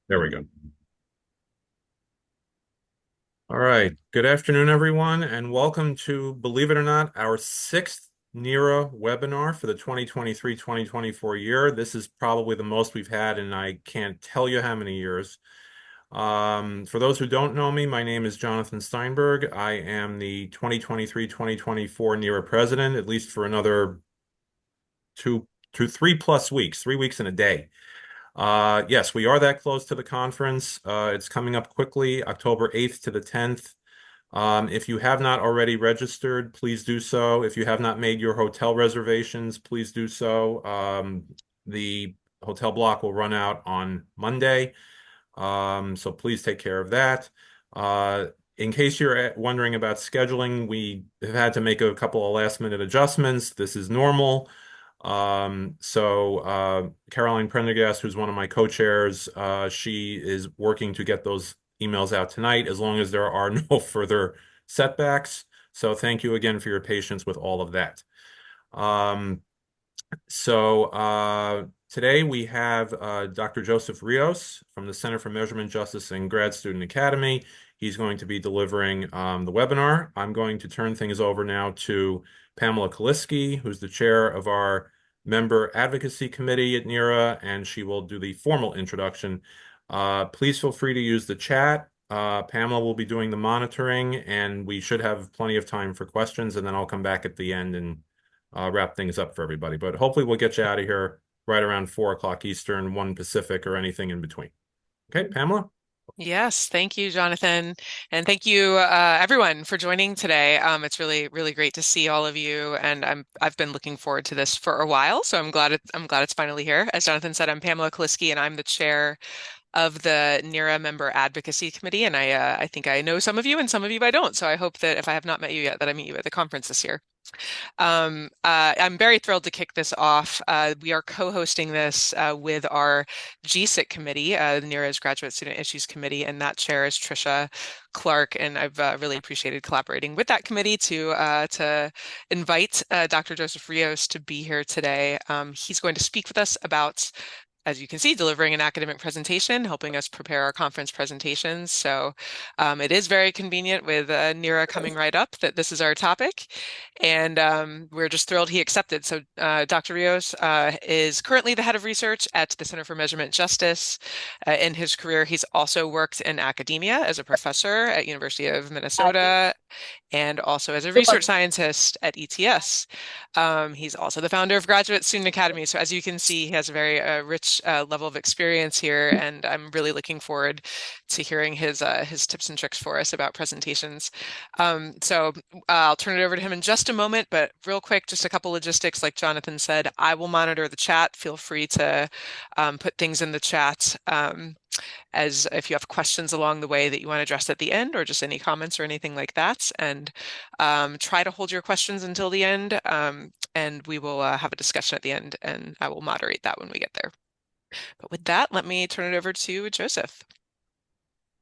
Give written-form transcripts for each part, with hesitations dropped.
There we go. All right. Good afternoon, everyone, and welcome to, believe it or not, our sixth NERA webinar for the 2023-2024 year. This is probably the most we've had, and I can't tell you how many years. For those who don't know me, my name is Jonathan Steinberg. I am the 2023-2024 NERA president, at least for another two to 3+ weeks, 3 weeks and a day. Yes, we are that close to the conference. It's coming up quickly, October 8th to the 10th. If you have not already registered, please do so. If you have not made your hotel reservations, please do so. The hotel block will run out on Monday, so please take care of that. In case you're wondering about scheduling, we have had to make a couple of last-minute adjustments. This is normal. Caroline Prendergast, who's one of my co-chairs, she is working to get those emails out tonight as long as there are no further setbacks. So thank you again for your patience with all of that. Today we have Dr. Joseph Rios from the Center for Measurement Justice and Grad Student Academy. He's going to be delivering the webinar. I'm going to turn things over now to Pamela Kaliski, who's the chair of our Member Advocacy Committee at NERA, and she will do the formal introduction. Please feel free to use the chat. Pamela will be doing the monitoring, and we should have plenty of time for questions, and then I'll come back at the end and wrap things up for everybody. But hopefully we'll get you out of here right around 4 o'clock Eastern, 1 Pacific, or anything in between. Okay, Pamela? Yes, thank you, Jonathan. And thank you, everyone, for joining today. It's really, really great to see all of you. And I've been looking forward to this for a while, so I'm glad it's finally here. As Jonathan said, I'm Pamela Kaliski, and I'm the chair of the NERA Member Advocacy Committee. And I think I know some of you, and some of you I don't. So I hope that if I have not met you yet, that I meet you at the conference this year. I'm very thrilled to kick this off. We are co-hosting this with our GSIC committee, NERA's Graduate Student Issues Committee, and that chair is Trisha Clark. And I've really appreciated collaborating with that committee to invite Dr. Joseph Rios to be here today. He's going to speak with us about, as you can see, delivering an academic presentation, helping us prepare our conference presentations. So it is very convenient with NERA coming right up that this is our topic. And we're just thrilled he accepted. So Dr. Rios is currently the head of research at the Center for Measurement Justice. In his career, he's also worked in academia as a professor at University of Minnesota and also as a research scientist at ETS. He's also the founder of Graduate Student Academy. So as you can see, he has a very rich level of experience here, and I'm really looking forward to hearing his tips and tricks for us about presentations. I'll turn it over to him in just a moment, but real quick, just a couple logistics. Like Jonathan said, I will monitor the chat. Feel free to put things in the chat. As if you have questions along the way that you want to address at the end, or just any comments or anything like that. And try to hold your questions until the end, and we will have a discussion at the end, and I will moderate that when we get there. But with that, let me turn it over to Joseph.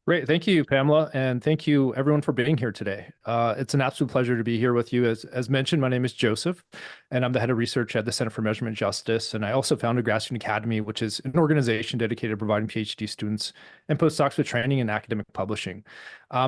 Great. Thank you, Pamela. And thank you, everyone, for being here today. It's an absolute pleasure to be here with you. As mentioned, my name is Joseph, and I'm the head of research at the Center for Measurement Justice. And I also founded Grad Student Academy, which is an organization dedicated to providing PhD students and postdocs with training in academic publishing.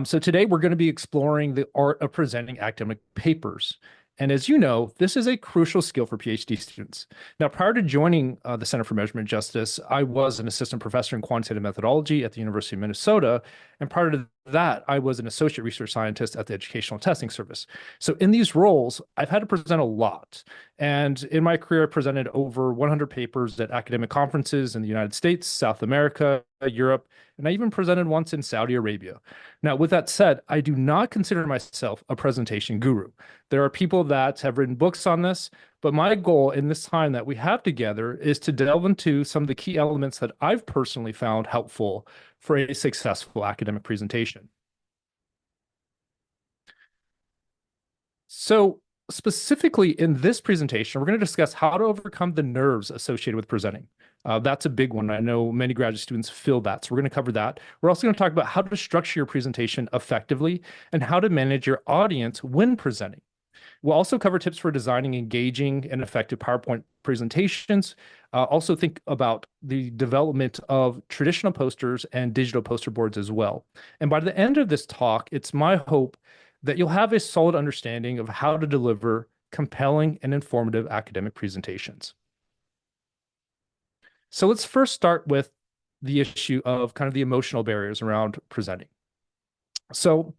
So today, we're going to be exploring the art of presenting academic papers. And as you know, this is a crucial skill for PhD students. Now, prior to joining the Center for Measurement Justice, I was an assistant professor in quantitative methodology at the University of Minnesota. And prior to that, I was an associate research scientist at the Educational Testing Service. So in these roles, I've had to present a lot. And in my career, I presented over 100 papers at academic conferences in the United States, South America, Europe, and I even presented once in Saudi Arabia. Now, with that said, I do not consider myself a presentation guru. There are people that have written books on this, but my goal in this time that we have together is to delve into some of the key elements that I've personally found helpful for a successful academic presentation. So specifically in this presentation, we're going to discuss how to overcome the nerves associated with presenting. That's a big one. I know many graduate students feel that, so we're going to cover that. We're also going to talk about how to structure your presentation effectively and how to manage your audience when presenting. We'll also cover tips for designing engaging and effective PowerPoint presentations. Also think about the development of traditional posters and digital poster boards as well. And by the end of this talk, it's my hope that you'll have a solid understanding of how to deliver compelling and informative academic presentations. So let's first start with the issue of kind of the emotional barriers around presenting. So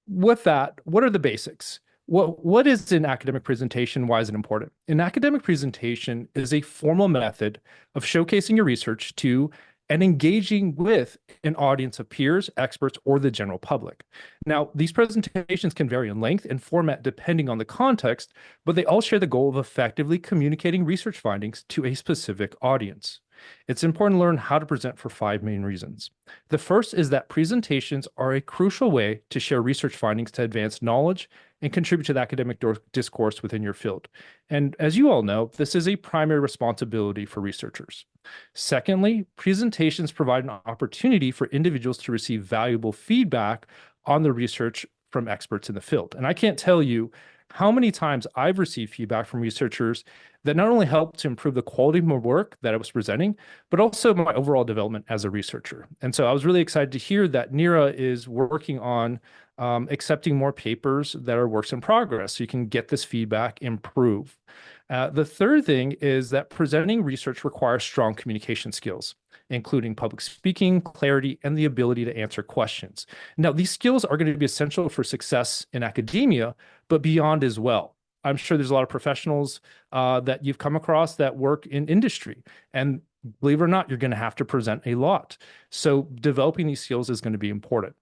with that, what are the basics? What is an academic presentation? Why is it important? An academic presentation is a formal method of showcasing your research to and engaging with an audience of peers, experts, or the general public. Now, these presentations can vary in length and format depending on the context, but they all share the goal of effectively communicating research findings to a specific audience. It's important to learn how to present for 5 main reasons. The first is that presentations are a crucial way to share research findings to advance knowledge and contribute to the academic discourse within your field. And as you all know, this is a primary responsibility for researchers. Secondly, presentations provide an opportunity for individuals to receive valuable feedback on the research from experts in the field. And I can't tell you how many times I've received feedback from researchers that not only helped to improve the quality of my work that I was presenting, but also my overall development as a researcher. And so I was really excited to hear that NERA is working on accepting more papers that are works in progress so you can get this feedback, improve. The third thing is that presenting research requires strong communication skills, including public speaking, clarity, and the ability to answer questions. Now, these skills are going to be essential for success in academia, but beyond as well. I'm sure there's a lot of professionals that you've come across that work in industry. And believe it or not, you're going to have to present a lot. So developing these skills is going to be important.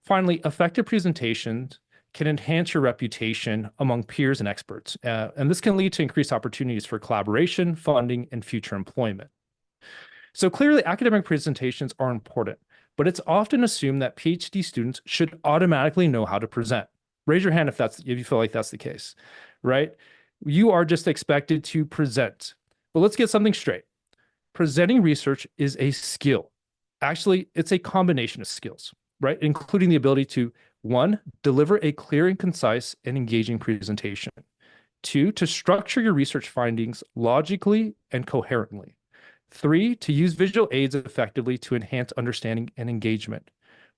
Finally, effective presentations can enhance your reputation among peers and experts. And this can lead to increased opportunities for collaboration, funding, and future employment. So clearly, academic presentations are important, but it's often assumed that PhD students should automatically know how to present. Raise your hand if you feel like that's the case, right? You are just expected to present. But let's get something straight. Presenting research is a skill. Actually, it's a combination of skills, right? Including the ability to, one, deliver a clear and concise and engaging presentation. Two, to structure your research findings logically and coherently. Three, to use visual aids effectively to enhance understanding and engagement.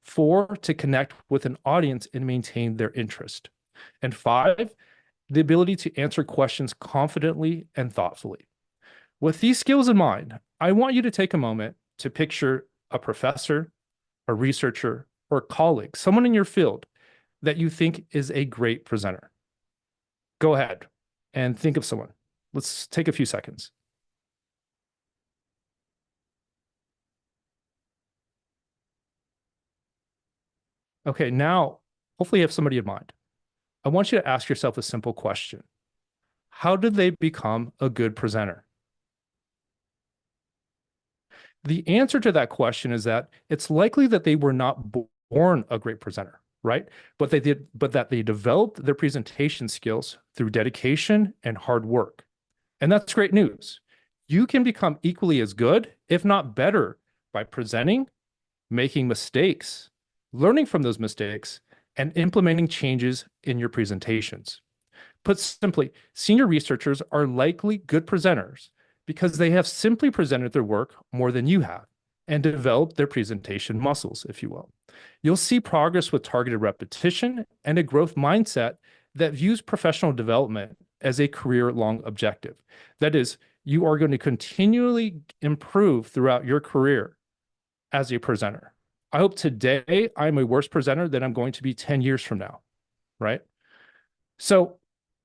Four, to connect with an audience and maintain their interest. And five, the ability to answer questions confidently and thoughtfully. With these skills in mind, I want you to take a moment to picture a professor, a researcher, or a colleague, someone in your field that you think is a great presenter. Go ahead and think of someone. Let's take a few seconds. Okay, now hopefully you have somebody in mind. I want you to ask yourself a simple question. How did they become a good presenter? The answer to that question is that it's likely that they were not born a great presenter, right? But that they developed their presentation skills through dedication and hard work. And that's great news. You can become equally as good, if not better, by presenting, making mistakes, learning from those mistakes, and implementing changes in your presentations. Put simply, senior researchers are likely good presenters because they have simply presented their work more than you have and developed their presentation muscles, if you will. You'll see progress with targeted repetition and a growth mindset that views professional development as a career-long objective. That is, you are going to continually improve throughout your career as a presenter. I hope today I'm a worse presenter than I'm going to be 10 years from now, right? So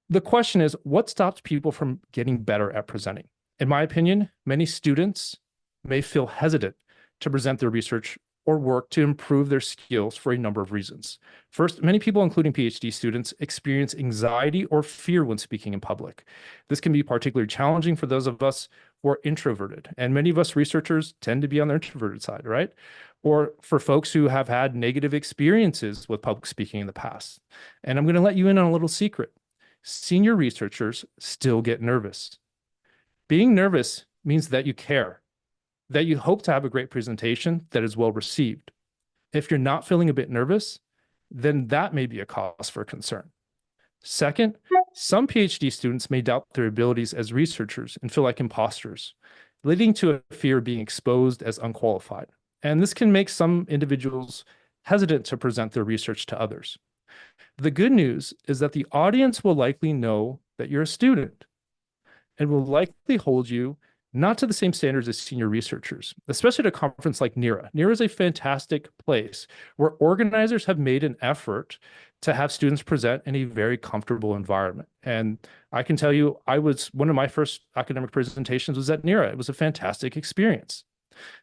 the question is, what stops people from getting better at presenting? In my opinion, many students may feel hesitant to present their research or work to improve their skills for a number of reasons. First, many people, including PhD students, experience anxiety or fear when speaking in public. This can be particularly challenging for those of us who are introverted, and many of us researchers tend to be on the introverted side, right? Or for folks who have had negative experiences with public speaking in the past. And I'm going to let you in on a little secret. Senior researchers still get nervous. Being nervous means that you care, that you hope to have a great presentation that is well received. If you're not feeling a bit nervous, then that may be a cause for concern. Second, some PhD students may doubt their abilities as researchers and feel like imposters, leading to a fear of being exposed as unqualified. And this can make some individuals hesitant to present their research to others. The good news is that the audience will likely know that you're a student and will likely hold you not to the same standards as senior researchers, especially at a conference like NERA. NERA is a fantastic place where organizers have made an effort to have students present in a very comfortable environment. And I can tell you, one of my first academic presentations was at NERA. It was a fantastic experience.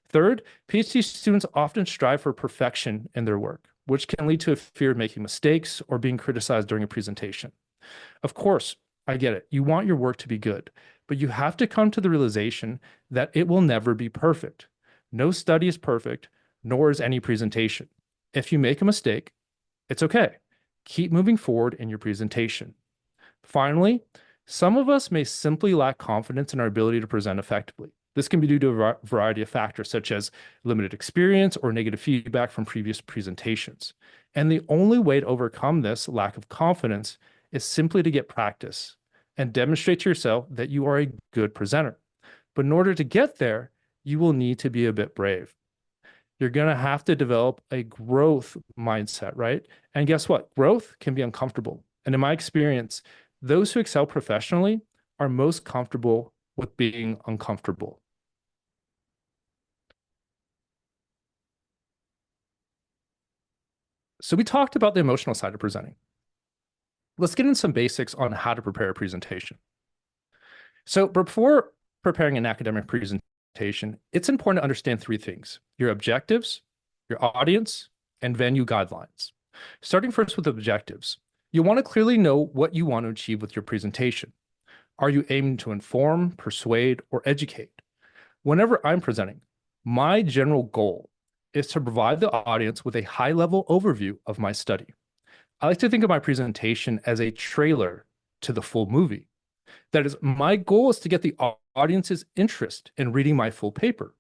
Third, PhD students often strive for perfection in their work, which can lead to a fear of making mistakes or being criticized during a presentation. Of course, I get it. You want your work to be good, but you have to come to the realization that it will never be perfect. No study is perfect, nor is any presentation. If you make a mistake, it's okay. Keep moving forward in your presentation. Finally, some of us may simply lack confidence in our ability to present effectively. This can be due to a variety of factors, such as limited experience or negative feedback from previous presentations. And the only way to overcome this lack of confidence is simply to get practice and demonstrate to yourself that you are a good presenter. But in order to get there, you will need to be a bit brave. You're going to have to develop a growth mindset, right? And guess what? Growth can be uncomfortable. And in my experience, those who excel professionally are most comfortable with being uncomfortable. So we talked about the emotional side of presenting. Let's get into some basics on how to prepare a presentation. So before preparing an academic presentation, it's important to understand three things: your objectives, your audience, and venue guidelines. Starting first with objectives, you want to clearly know what you want to achieve with your presentation. Are you aiming to inform, persuade, or educate? Whenever I'm presenting, my general goal is to provide the audience with a high-level overview of my study. I like to think of my presentation as a trailer to the full movie. That is, my goal is to get the audience's interest in reading my full paper.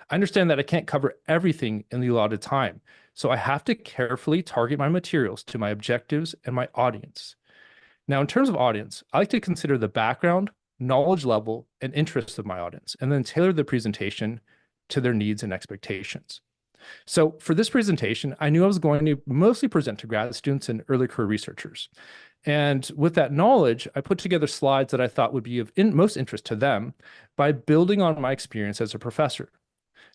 I understand that I can't cover everything in the allotted time, so I have to carefully target my materials to my objectives and my audience. Now, in terms of audience, I like to consider the background, knowledge level, and interests of my audience, and then tailor the presentation to their needs and expectations. So for this presentation, I knew I was going to mostly present to grad students and early career researchers. And with that knowledge, I put together slides that I thought would be of most interest to them by building on my experience as a professor.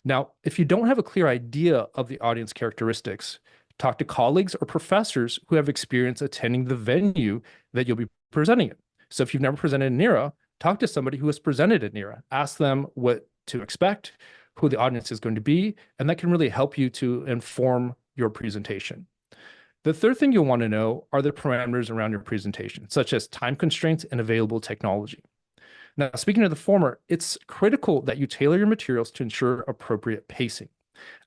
Now, if you don't have a clear idea of the audience characteristics, talk to colleagues or professors who have experience attending the venue that you'll be presenting in. So if you've never presented in NERA, talk to somebody who has presented at NERA. Ask them what to expect, who the audience is going to be, and that can really help you to inform your presentation. The third thing you'll want to know are the parameters around your presentation, such as time constraints and available technology. Now, speaking of the former, it's critical that you tailor your materials to ensure appropriate pacing.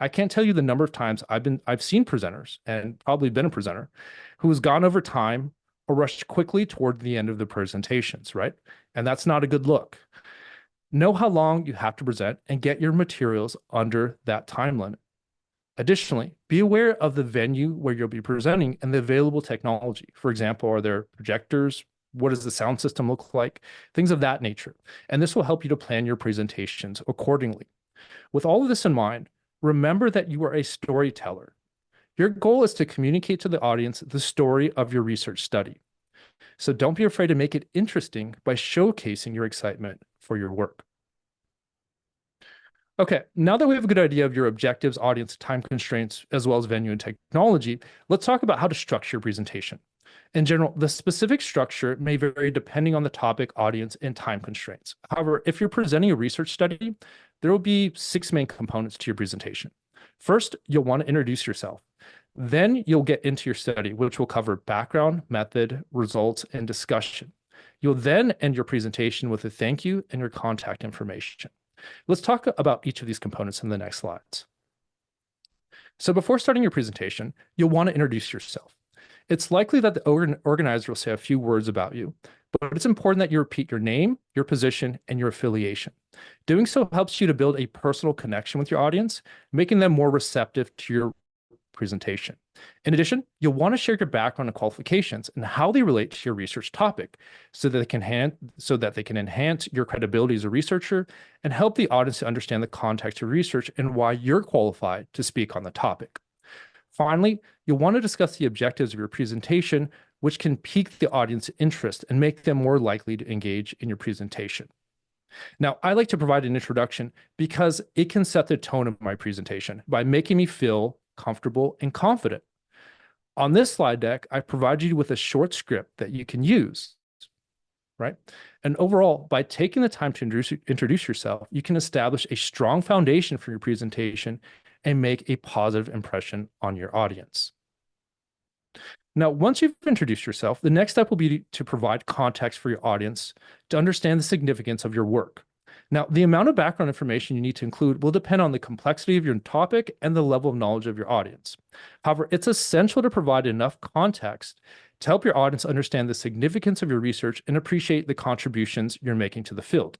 I can't tell you the number of times I've seen presenters, and probably been a presenter, who has gone over time or rushed quickly toward the end of the presentations, right? And that's not a good look. Know how long you have to present and get your materials under that time limit. Additionally, be aware of the venue where you'll be presenting and the available technology. For example, are there projectors? What does the sound system look like? Things of that nature. And this will help you to plan your presentations accordingly. With all of this in mind, remember that you are a storyteller. Your goal is to communicate to the audience the story of your research study. So don't be afraid to make it interesting by showcasing your excitement for your work. Okay, now that we have a good idea of your objectives, audience, time constraints, as well as venue and technology, let's talk about how to structure your presentation. In general, the specific structure may vary depending on the topic, audience, and time constraints. However, if you're presenting a research study, there will be 6 main components to your presentation. First, you'll want to introduce yourself. Then you'll get into your study, which will cover background, method, results, and discussion. You'll then end your presentation with a thank you and your contact information. Let's talk about each of these components in the next slides. So before starting your presentation, you'll want to introduce yourself. It's likely that the organizer will say a few words about you, but it's important that you repeat your name, your position, and your affiliation. Doing so helps you to build a personal connection with your audience, making them more receptive to your presentation. In addition, you'll want to share your background and qualifications and how they relate to your research topic so that they can enhance your credibility as a researcher and help the audience to understand the context of your research and why you're qualified to speak on the topic. Finally, you'll want to discuss the objectives of your presentation, which can pique the audience's interest and make them more likely to engage in your presentation. Now, I like to provide an introduction because it can set the tone of my presentation by making me feel comfortable and confident. On this slide deck, I provide you with a short script that you can use, right? And overall, by taking the time to introduce yourself, you can establish a strong foundation for your presentation and make a positive impression on your audience. Now, once you've introduced yourself, the next step will be to provide context for your audience to understand the significance of your work. Now, the amount of background information you need to include will depend on the complexity of your topic and the level of knowledge of your audience. However, it's essential to provide enough context to help your audience understand the significance of your research and appreciate the contributions you're making to the field.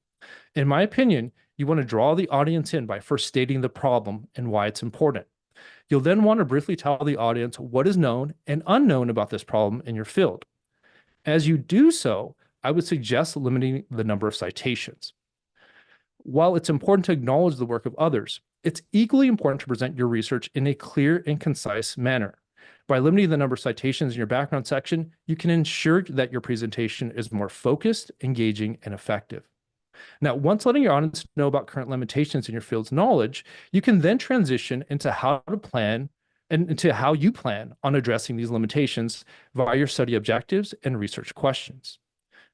In my opinion, you want to draw the audience in by first stating the problem and why it's important. You'll then want to briefly tell the audience what is known and unknown about this problem in your field. As you do so, I would suggest limiting the number of citations. While it's important to acknowledge the work of others, it's equally important to present your research in a clear and concise manner. By limiting the number of citations in your background section, you can ensure that your presentation is more focused, engaging, and effective. Now, once letting your audience know about current limitations in your field's knowledge, you can then transition into how to plan and into how you plan on addressing these limitations via your study objectives and research questions.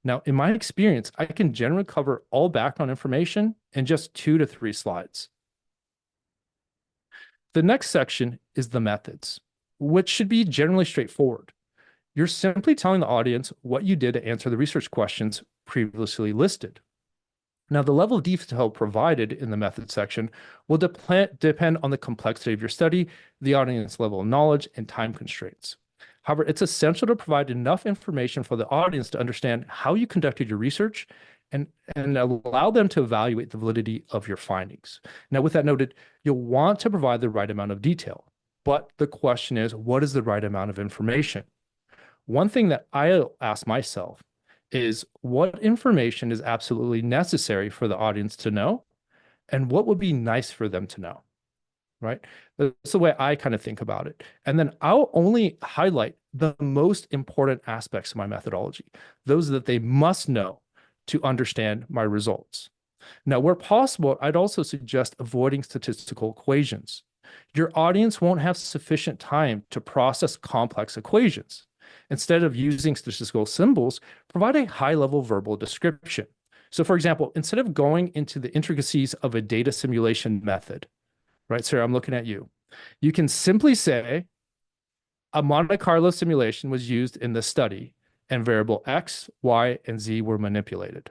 Now, in my experience, I can generally cover all background information in just 2 to 3 slides. The next section is the methods, which should be generally straightforward. You're simply telling the audience what you did to answer the research questions previously listed. Now, the level of detail provided in the method section will depend on the complexity of your study, the audience level of knowledge, and time constraints. However, it's essential to provide enough information for the audience to understand how you conducted your research and allow them to evaluate the validity of your findings. Now, with that noted, you'll want to provide the right amount of detail, but the question is, what is the right amount of information? One thing that I ask myself is what information is absolutely necessary for the audience to know and what would be nice for them to know, right? That's the way I kind of think about it. And then I'll only highlight the most important aspects of my methodology, those that they must know to understand my results. Now, where possible, I'd also suggest avoiding statistical equations. Your audience won't have sufficient time to process complex equations. Instead of using statistical symbols, provide a high-level verbal description. So, for example, instead of going into the intricacies of a data simulation method, right, Sarah, I'm looking at you. You can simply say a Monte Carlo simulation was used in this study and variable X, Y, and Z were manipulated,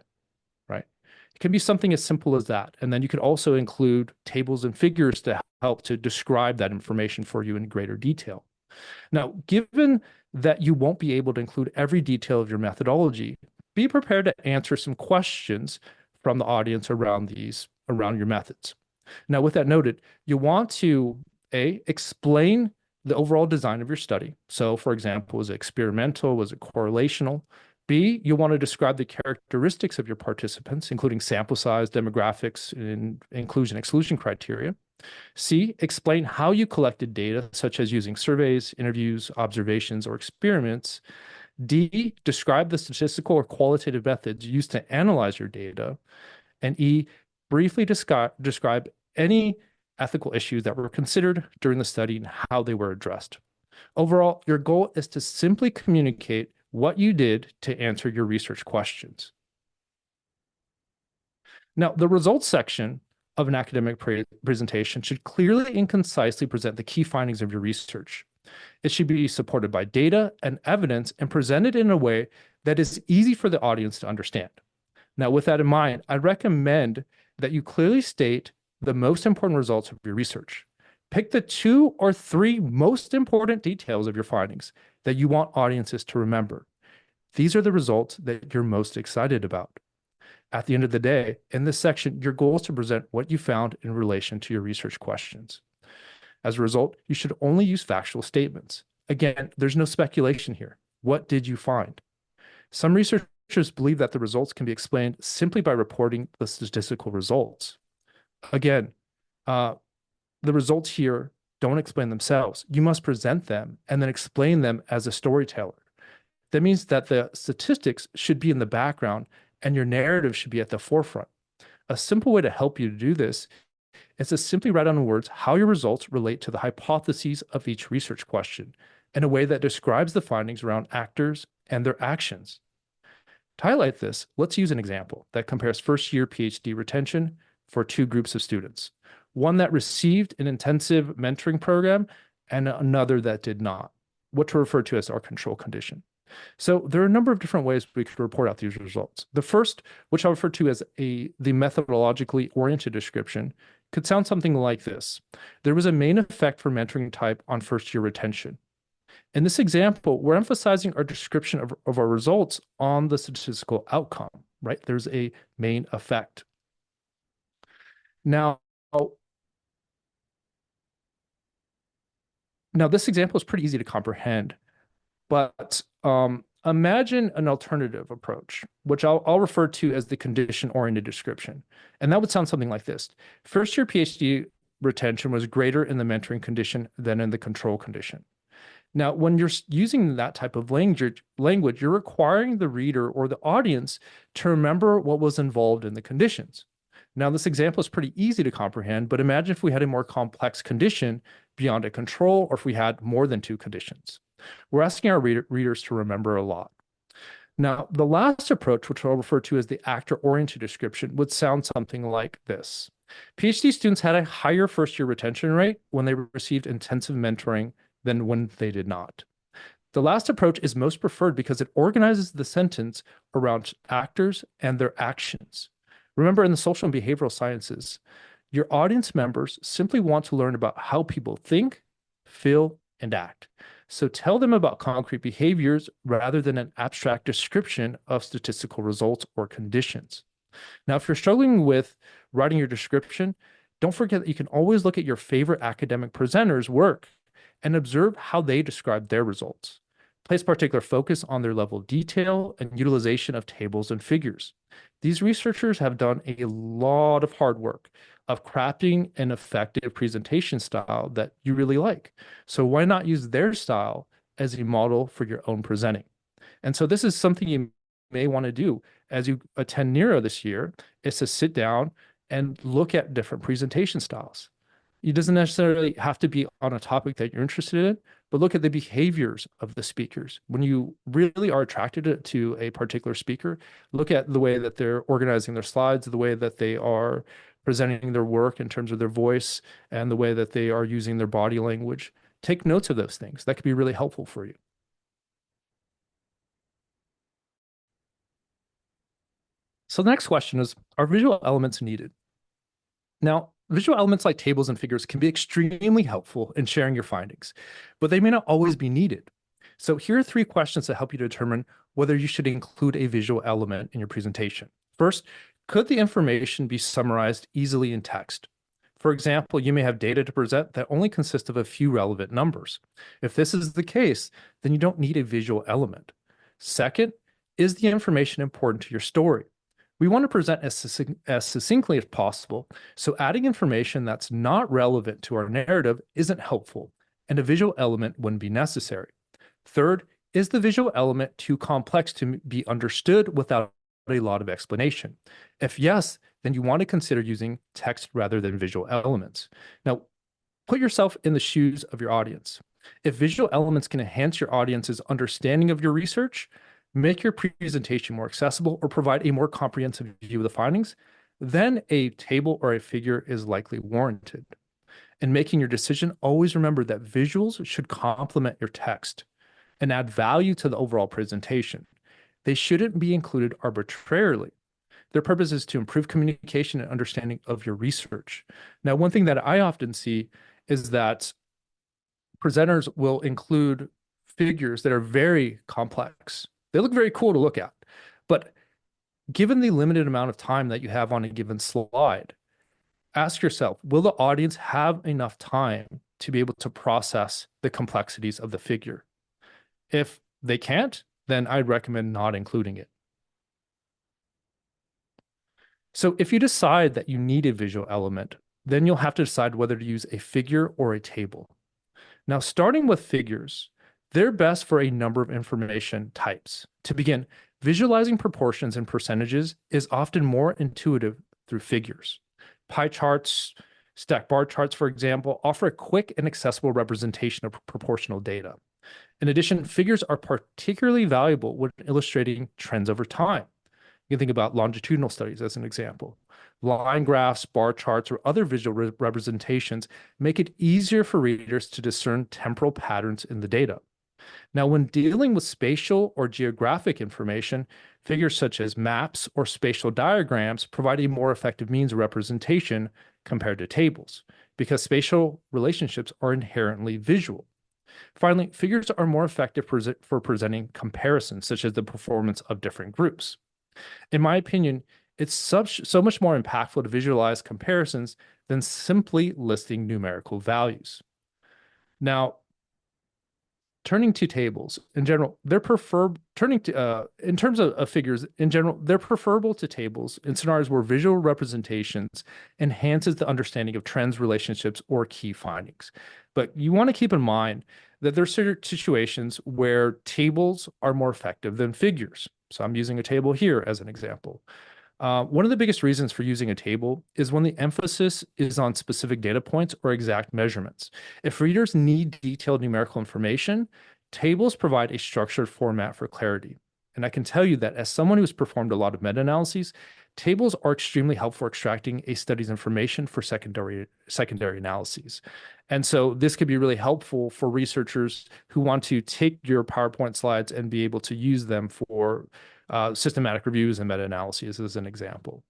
right? It can be something as simple as that. And then you could also include tables and figures to help to describe that information for you in greater detail. Now, given that you won't be able to include every detail of your methodology, be prepared to answer some questions from the audience around your methods. Now, with that noted, you want to explain the overall design of your study. So, for example, was it experimental? Was it correlational? B, you want to describe the characteristics of your participants, including sample size, demographics, and inclusion-exclusion criteria. C, explain how you collected data, such as using surveys, interviews, observations, or experiments. D, describe the statistical or qualitative methods used to analyze your data. And E, briefly describe any ethical issues that were considered during the study and how they were addressed. Overall, your goal is to simply communicate what you did to answer your research questions. Now, the results section of an academic presentation should clearly and concisely present the key findings of your research. It should be supported by data and evidence and presented in a way that is easy for the audience to understand. Now, with that in mind, I recommend that you clearly state the most important results of your research. Pick the 2 or 3 most important details of your findings that you want audiences to remember. These are the results that you're most excited about. At the end of the day, in this section, your goal is to present what you found in relation to your research questions. As a result, you should only use factual statements. Again, there's no speculation here. What did you find? Some researchers believe that the results can be explained simply by reporting the statistical results. Again, uh, the results here don't explain themselves. You must present them and then explain them as a storyteller. That means that the statistics should be in the background and your narrative should be at the forefront. A simple way to help you to do this is to simply write down in words how your results relate to the hypotheses of each research question in a way that describes the findings around actors and their actions. To highlight this, let's use an example that compares first-year PhD retention for two groups of students, one that received an intensive mentoring program and another that did not, what to refer to as our control condition. So there are a number of different ways we could report out these results. The first, which I'll refer to as the methodologically oriented description, could sound something like this. There was a main effect for mentoring type on first-year retention. In this example, we're emphasizing our description of our results on the statistical outcome, right? There's a main effect. Now, this example is pretty easy to comprehend, but imagine an alternative approach, which I'll refer to as the condition-oriented description. And that would sound something like this. First-year PhD retention was greater in the mentoring condition than in the control condition. Now, when you're using that type of language, you're requiring the reader or the audience to remember what was involved in the conditions. Now, this example is pretty easy to comprehend, but imagine if we had a more complex condition beyond a control, or if we had more than two conditions. We're asking our readers to remember a lot. Now, the last approach, which I'll refer to as the actor-oriented description, would sound something like this. PhD students had a higher first-year retention rate when they received intensive mentoring than when they did not. The last approach is most preferred because it organizes the sentence around actors and their actions. Remember, in the social and behavioral sciences, your audience members simply want to learn about how people think, feel, and act. So tell them about concrete behaviors rather than an abstract description of statistical results or conditions. Now, if you're struggling with writing your description, don't forget that you can always look at your favorite academic presenters' work and observe how they describe their results. Place particular focus on their level of detail and utilization of tables and figures. These researchers have done a lot of hard work of crafting an effective presentation style that you really like. So why not use their style as a model for your own presenting? And so this is something you may want to do as you attend NERA this year, is to sit down and look at different presentation styles. It doesn't necessarily have to be on a topic that you're interested in, but look at the behaviors of the speakers. When you really are attracted to a particular speaker, look at the way that they're organizing their slides, the way that they are presenting their work in terms of their voice, and the way that they are using their body language. Take notes of those things. That could be really helpful for you. So the next question is, are visual elements needed? Now, visual elements like tables and figures can be extremely helpful in sharing your findings, but they may not always be needed. So here are 3 questions that help you determine whether you should include a visual element in your presentation. First, could the information be summarized easily in text? For example, you may have data to present that only consists of a few relevant numbers. If this is the case, then you don't need a visual element. Second, is the information important to your story? We want to present as succinctly as possible, so adding information that's not relevant to our narrative isn't helpful, and a visual element wouldn't be necessary. Third, is the visual element too complex to be understood without a lot of explanation? If yes, then you want to consider using text rather than visual elements. Now, put yourself in the shoes of your audience. If visual elements can enhance your audience's understanding of your research, make your presentation more accessible, or provide a more comprehensive view of the findings, then a table or a figure is likely warranted. In making your decision, always remember that visuals should complement your text and add value to the overall presentation. They shouldn't be included arbitrarily. Their purpose is to improve communication and understanding of your research. Now, one thing that I often see is that presenters will include figures that are very complex. They look very cool to look at, but given the limited amount of time that you have on a given slide, ask yourself, will the audience have enough time to be able to process the complexities of the figure. If they can't, then I'd recommend not including it. So if you decide that you need a visual element, then you'll have to decide whether to use a figure or a table. Now, starting with figures, they're best for a number of information types. To begin, visualizing proportions and percentages is often more intuitive through figures. Pie charts, stack bar charts, for example, offer a quick and accessible representation of proportional data. In addition, figures are particularly valuable when illustrating trends over time. You can think about longitudinal studies as an example. Line graphs, bar charts, or other visual representations make it easier for readers to discern temporal patterns in the data. Now, when dealing with spatial or geographic information, figures such as maps or spatial diagrams provide a more effective means of representation compared to tables, because spatial relationships are inherently visual. Finally, figures are more effective for presenting comparisons, such as the performance of different groups. In my opinion, it's so much more impactful to visualize comparisons than simply listing numerical values. Now, turning to tables in general, they're preferred. In terms of figures in general, they're preferable to tables in scenarios where visual representations enhances the understanding of trends, relationships, or key findings. But you want to keep in mind that there are certain situations where tables are more effective than figures. So I'm using a table here as an example. One of the biggest reasons for using a table is when the emphasis is on specific data points or exact measurements. If readers need detailed numerical information, tables provide a structured format for clarity. And I can tell you that as someone who's performed a lot of meta-analyses, tables are extremely helpful for extracting a study's information for secondary analyses. And so this could be really helpful for researchers who want to take your PowerPoint slides and be able to use them for systematic reviews and meta-analyses as an example.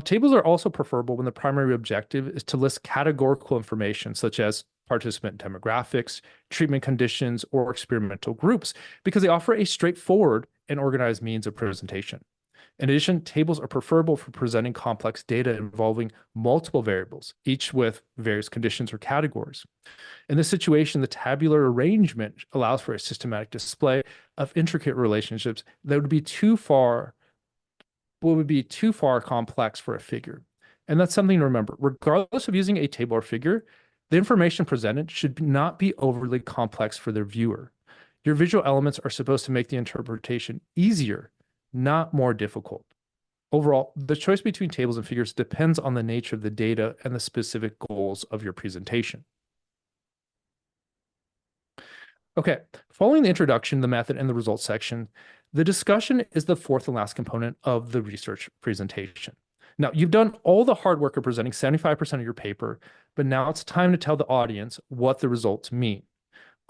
Tables are also preferable when the primary objective is to list categorical information such as participant demographics, treatment conditions, or experimental groups, because they offer a straightforward and organized means of presentation. In addition, tables are preferable for presenting complex data involving multiple variables, each with various conditions or categories. In this situation, the tabular arrangement allows for a systematic display of intricate relationships that would be too far complex for a figure. And that's something to remember. Regardless of using a table or figure, the information presented should not be overly complex for their viewer. Your visual elements are supposed to make the interpretation easier, not more difficult. Overall, the choice between tables and figures depends on the nature of the data and the specific goals of your presentation. Okay, following the introduction, the method, and the results section, the discussion is the fourth and last component of the research presentation. Now, you've done all the hard work of presenting 75% of your paper, but now it's time to tell the audience what the results mean.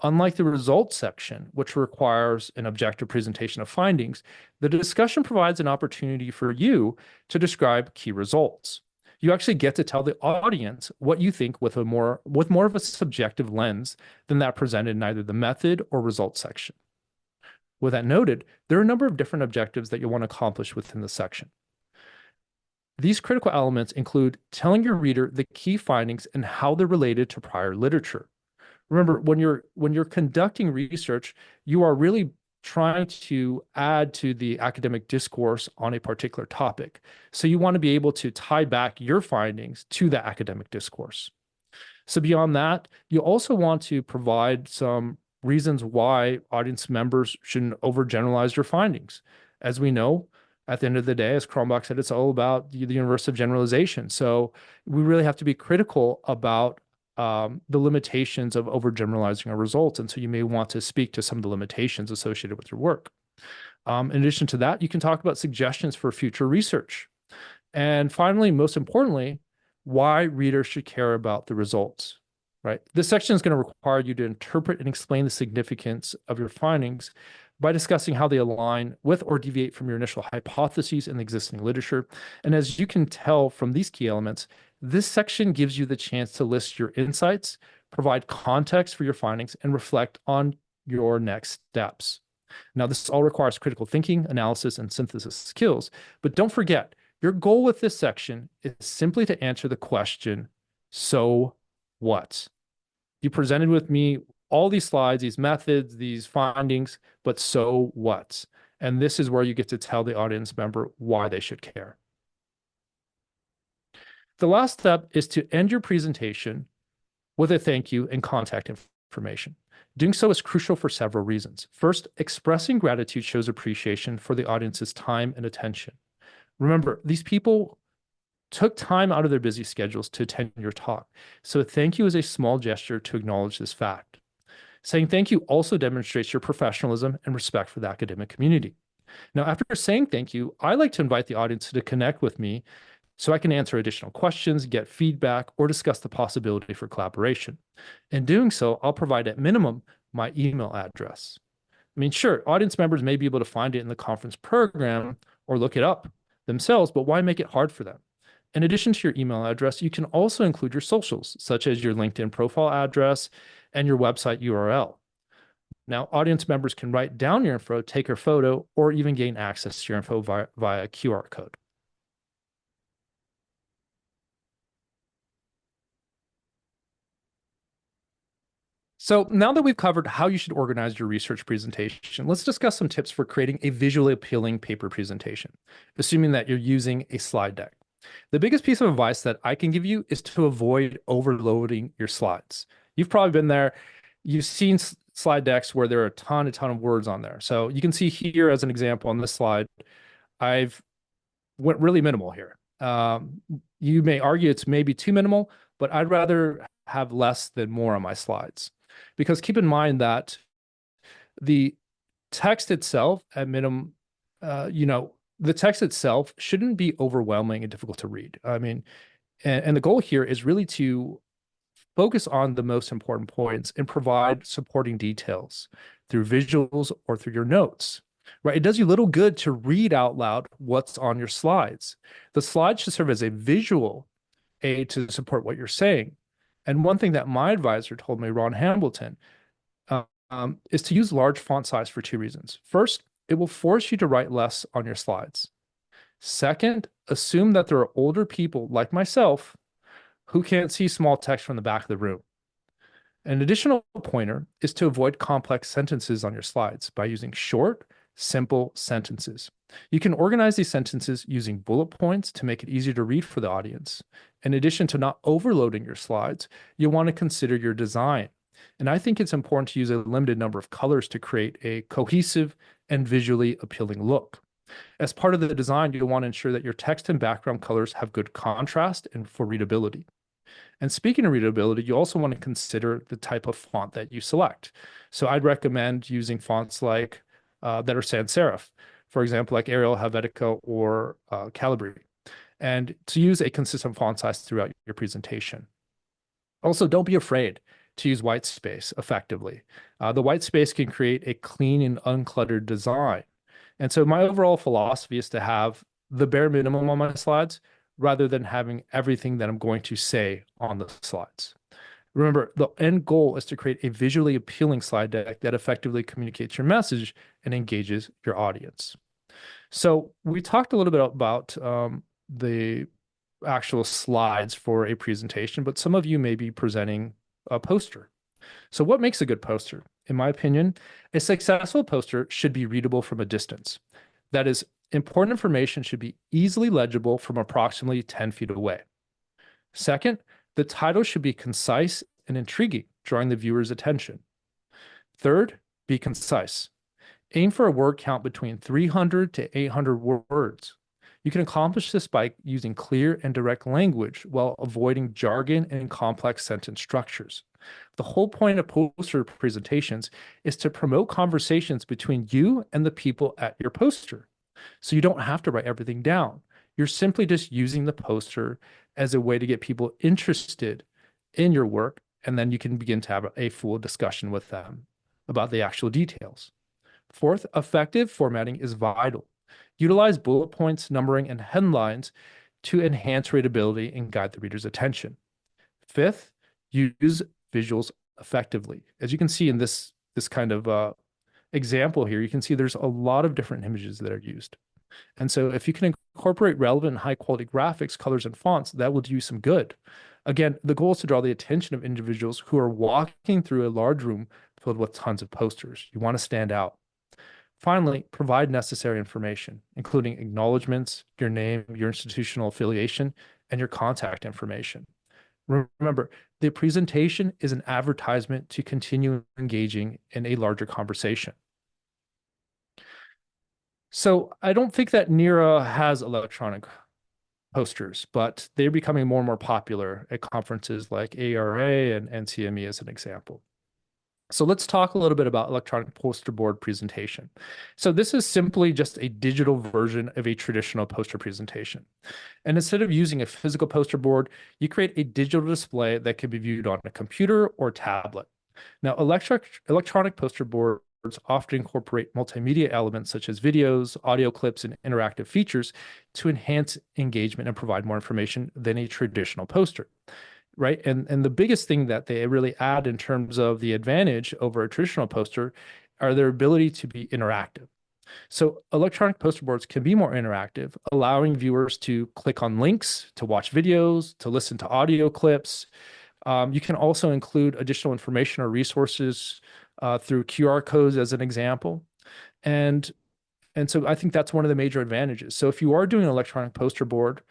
Unlike the results section, which requires an objective presentation of findings, the discussion provides an opportunity for you to describe key results. You actually get to tell the audience what you think with more of a subjective lens than that presented in either the method or results section. With that noted, there are a number of different objectives that you'll want to accomplish within the section. These critical elements include telling your reader the key findings and how they're related to prior literature. Remember, when you're conducting research, you are really trying to add to the academic discourse on a particular topic. So you want to be able to tie back your findings to the academic discourse. So beyond that, you also want to provide some reasons why audience members shouldn't overgeneralize your findings. As we know, at the end of the day, as Cronbach said, it's all about the universe of generalization. So we really have to be critical about the limitations of overgeneralizing our results. And so you may want to speak to some of the limitations associated with your work. In addition to that, you can talk about suggestions for future research. And finally, most importantly, why readers should care about the results, right? This section is going to require you to interpret and explain the significance of your findings by discussing how they align with or deviate from your initial hypotheses in the existing literature. And as you can tell from these key elements, this section gives you the chance to list your insights, provide context for your findings, and reflect on your next steps. Now, this all requires critical thinking, analysis, and synthesis skills. But don't forget, your goal with this section is simply to answer the question, so what? You presented with me all these slides, these methods, these findings, but so what? And this is where you get to tell the audience member why they should care. The last step is to end your presentation with a thank you and contact information. Doing so is crucial for several reasons. First, expressing gratitude shows appreciation for the audience's time and attention. Remember, these people took time out of their busy schedules to attend your talk, so a thank you is a small gesture to acknowledge this fact. Saying thank you also demonstrates your professionalism and respect for the academic community. Now, after saying thank you, I like to invite the audience to connect with me so I can answer additional questions, get feedback, or discuss the possibility for collaboration. In doing so, I'll provide at minimum my email address. I mean, sure, audience members may be able to find it in the conference program or look it up themselves, but why make it hard for them? In addition to your email address, you can also include your socials, such as your LinkedIn profile address and your website URL. Now, audience members can write down your info, take your photo, or even gain access to your info via QR code. So now that we've covered how you should organize your research presentation, let's discuss some tips for creating a visually appealing paper presentation, assuming that you're using a slide deck. The biggest piece of advice that I can give you is to avoid overloading your slides. You've probably been there. You've seen slide decks where there are a ton of words on there. So you can see here as an example on this slide, I've went really minimal here. You may argue it's maybe too minimal, but I'd rather have less than more on my slides. Because keep in mind that the text itself at minimum, the text itself shouldn't be overwhelming and difficult to read. I mean, and the goal here is really to focus on the most important points and provide supporting details through visuals or through your notes, right? It does you little good to read out loud what's on your slides. The slides should serve as a visual aid to support what you're saying. And one thing that my advisor told me, Ron Hamilton, is to use large font size for two reasons. First, it will force you to write less on your slides. Second, assume that there are older people like myself who can't see small text from the back of the room. An additional pointer is to avoid complex sentences on your slides by using short, simple sentences. You can organize these sentences using bullet points to make it easier to read for the audience. In addition to not overloading your slides, you'll want to consider your design. And I think it's important to use a limited number of colors to create a cohesive and visually appealing look. As part of the design, you'll want to ensure that your text and background colors have good contrast and for readability. And speaking of readability, you also want to consider the type of font that you select. So I'd recommend using fonts like that are sans serif, for example, like Arial, Helvetica, or Calibri, and to use a consistent font size throughout your presentation. Also, don't be afraid to use white space effectively. The white space can create a clean and uncluttered design. And so my overall philosophy is to have the bare minimum on my slides rather than having everything that I'm going to say on the slides. Remember, the end goal is to create a visually appealing slide deck that effectively communicates your message and engages your audience. So we talked a little bit about the actual slides for a presentation, but some of you may be presenting a poster. So what makes a good poster? In my opinion, a successful poster should be readable from a distance. That is, important information should be easily legible from approximately 10 feet away. Second, the title should be concise and intriguing, drawing the viewer's attention. Third, be concise. Aim for a word count between 300 to 800 words. You can accomplish this by using clear and direct language while avoiding jargon and complex sentence structures. The whole point of poster presentations is to promote conversations between you and the people at your poster. So you don't have to write everything down. You're simply just using the poster as a way to get people interested in your work, and then you can begin to have a full discussion with them about the actual details. Fourth, effective formatting is vital. Utilize bullet points, numbering, and headlines to enhance readability and guide the reader's attention. Fifth, use visuals effectively. As you can see in this kind of example here, you can see there's a lot of different images that are used. And so if you can incorporate relevant high quality graphics, colors, and fonts, that will do you some good. Again, the goal is to draw the attention of individuals who are walking through a large room filled with tons of posters. You want to stand out. Finally, provide necessary information, including acknowledgments, your name, your institutional affiliation, and your contact information. Remember, the presentation is an advertisement to continue engaging in a larger conversation. So I don't think that NERA has electronic posters, but they're becoming more and more popular at conferences like ARA and NCME as an example. So let's talk a little bit about electronic poster board presentation. So this is simply just a digital version of a traditional poster presentation. And instead of using a physical poster board, you create a digital display that can be viewed on a computer or tablet. Now, electronic poster boards often incorporate multimedia elements such as videos, audio clips, and interactive features to enhance engagement and provide more information than a traditional poster. Right. And the biggest thing that they really add in terms of the advantage over a traditional poster are their ability to be interactive. So electronic poster boards can be more interactive, allowing viewers to click on links, to watch videos, to listen to audio clips. You can also include additional information or resources through QR codes as an example. And so I think that's one of the major advantages. So if you are doing an electronic poster board,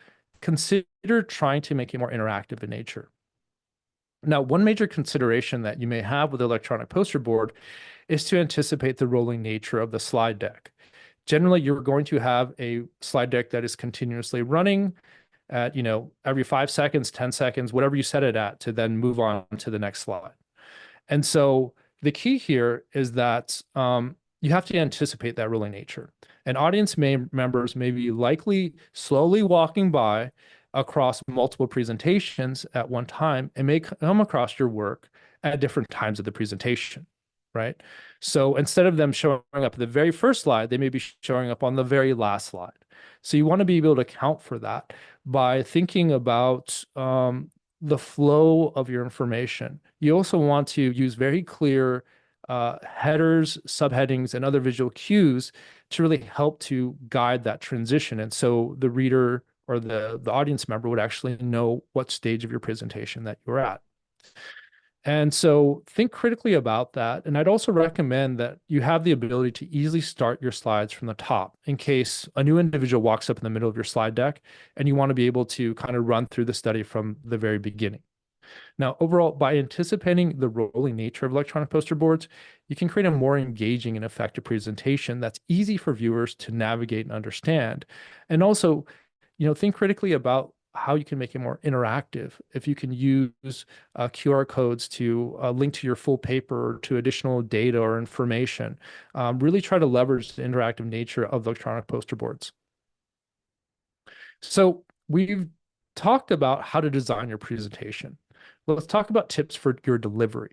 consider trying to make it more interactive in nature. Now, one major consideration that you may have with electronic poster board is to anticipate the rolling nature of the slide deck. Generally, you're going to have a slide deck that is continuously running at, every 5 seconds, 10 seconds, whatever you set it at, to then move on to the next slide. And so the key here is that you have to anticipate that rolling nature. And audience members may be likely slowly walking by across multiple presentations at one time and may come across your work at different times of the presentation, right? So instead of them showing up at the very first slide, they may be showing up on the very last slide. So you want to be able to account for that by thinking about the flow of your information. You also want to use very clear headers, subheadings, and other visual cues to really help to guide that transition. And so the reader or the audience member would actually know what stage of your presentation that you're at. And so think critically about that. And I'd also recommend that you have the ability to easily start your slides from the top in case a new individual walks up in the middle of your slide deck and you want to be able to kind of run through the study from the very beginning. Now, overall, by anticipating the rolling nature of electronic poster boards, you can create a more engaging and effective presentation that's easy for viewers to navigate and understand. And also, think critically about how you can make it more interactive. If you can use QR codes to link to your full paper or to additional data or information, really try to leverage the interactive nature of electronic poster boards. So we've talked about how to design your presentation. Let's talk about tips for your delivery.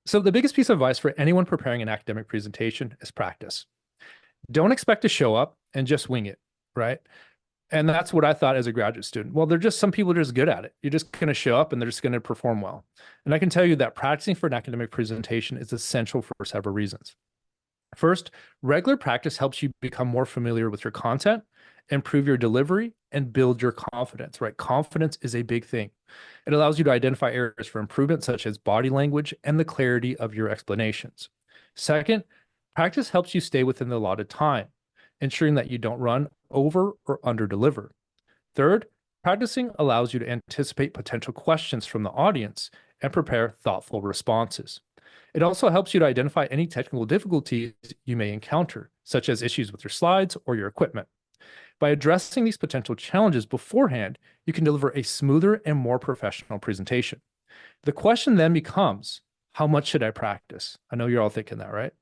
So the biggest piece of advice for anyone preparing an academic presentation is practice. Don't expect to show up and just wing it, right? And that's what I thought as a graduate student. Well, some people are just good at it. You're just going to show up and they're just going to perform well. And I can tell you that practicing for an academic presentation is essential for several reasons. First, regular practice helps you become more familiar with your content, improve your delivery, and build your confidence, right? Confidence is a big thing. It allows you to identify areas for improvement, such as body language and the clarity of your explanations. Second, practice helps you stay within the allotted time, ensuring that you don't run over or under deliver. Third, practicing allows you to anticipate potential questions from the audience and prepare thoughtful responses. It also helps you to identify any technical difficulties you may encounter, such as issues with your slides or your equipment. By addressing these potential challenges beforehand, you can deliver a smoother and more professional presentation. The question then becomes, how much should I practice? I know you're all thinking that, right?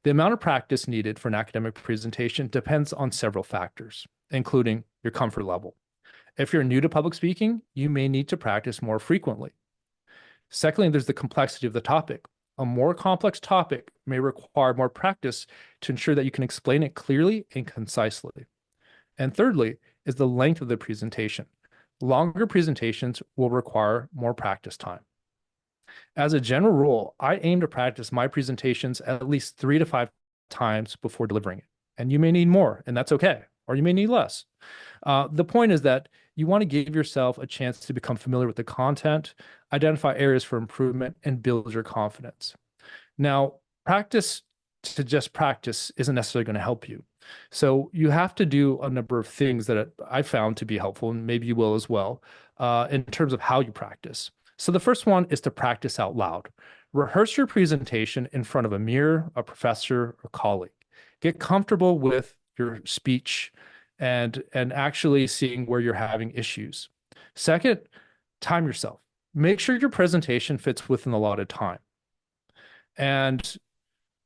The amount of practice needed for an academic presentation depends on several factors, including your comfort level. If you're new to public speaking, you may need to practice more frequently. Secondly, there's the complexity of the topic. A more complex topic may require more practice to ensure that you can explain it clearly and concisely. And thirdly is the length of the presentation. Longer presentations will require more practice time. As a general rule, I aim to practice my presentations at least 3 to 5 times before delivering it. And you may need more, and that's okay. or you may need less. The point is that you want to give yourself a chance to become familiar with the content, identify areas for improvement, and build your confidence. Now, practice to just practice isn't necessarily going to help you. So you have to do a number of things that I found to be helpful, and maybe you will as well, in terms of how you practice. So the first one is to practice out loud. Rehearse your presentation in front of a mirror, a professor, or colleague. Get comfortable with your speech and actually seeing where you're having issues. Second, time yourself. Make sure your presentation fits within the allotted time. And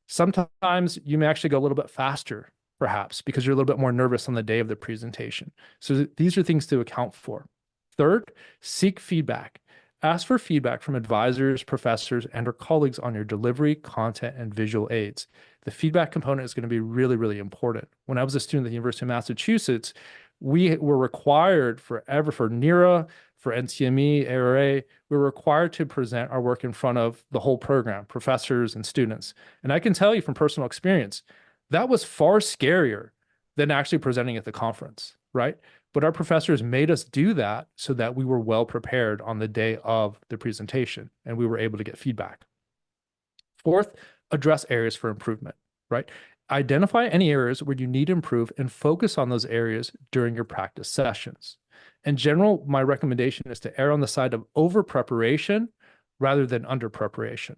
sometimes you may actually go a little bit faster, perhaps, because you're a little bit more nervous on the day of the presentation. So these are things to account for. Third, seek feedback. Ask for feedback from advisors, professors, and/or colleagues on your delivery, content, and visual aids. The feedback component is going to be really, really important. When I was a student at the University of Massachusetts, we were required forever for NERA, for NCME, ARA, we were required to present our work in front of the whole program, professors and students. And I can tell you from personal experience, that was far scarier than actually presenting at the conference, right? But our professors made us do that so that we were well prepared on the day of the presentation and we were able to get feedback. Fourth, address areas for improvement, right? Identify any areas where you need to improve and focus on those areas during your practice sessions. In general, my recommendation is to err on the side of over preparation rather than under preparation.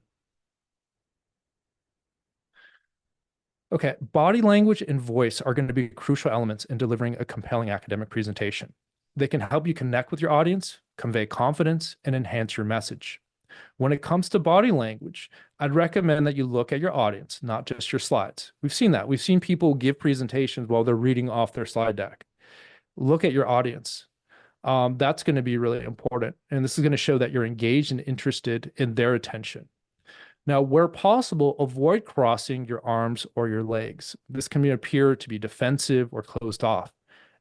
Okay, body language and voice are going to be crucial elements in delivering a compelling academic presentation. They can help you connect with your audience, convey confidence, and enhance your message. When it comes to body language, I'd recommend that you look at your audience, not just your slides. We've seen that. We've seen people give presentations while they're reading off their slide deck. Look at your audience. That's going to be really important. And this is going to show that you're engaged and interested in their attention. Now, where possible, avoid crossing your arms or your legs. This can appear to be defensive or closed off.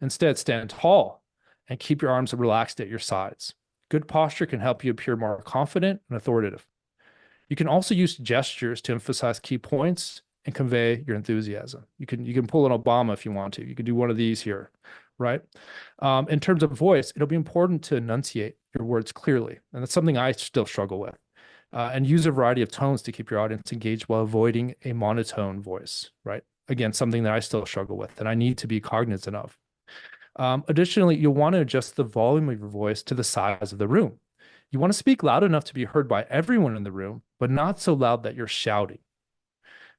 Instead, stand tall and keep your arms relaxed at your sides. Good posture can help you appear more confident and authoritative. You can also use gestures to emphasize key points and convey your enthusiasm. You can pull an Obama if you want to. You can do one of these here, right? In terms of voice, it'll be important to enunciate your words clearly, and that's something I still struggle with. And use a variety of tones to keep your audience engaged while avoiding a monotone voice, right? Again, something that I still struggle with and I need to be cognizant of. Additionally, you'll want to adjust the volume of your voice to the size of the room. You want to speak loud enough to be heard by everyone in the room, but not so loud that you're shouting.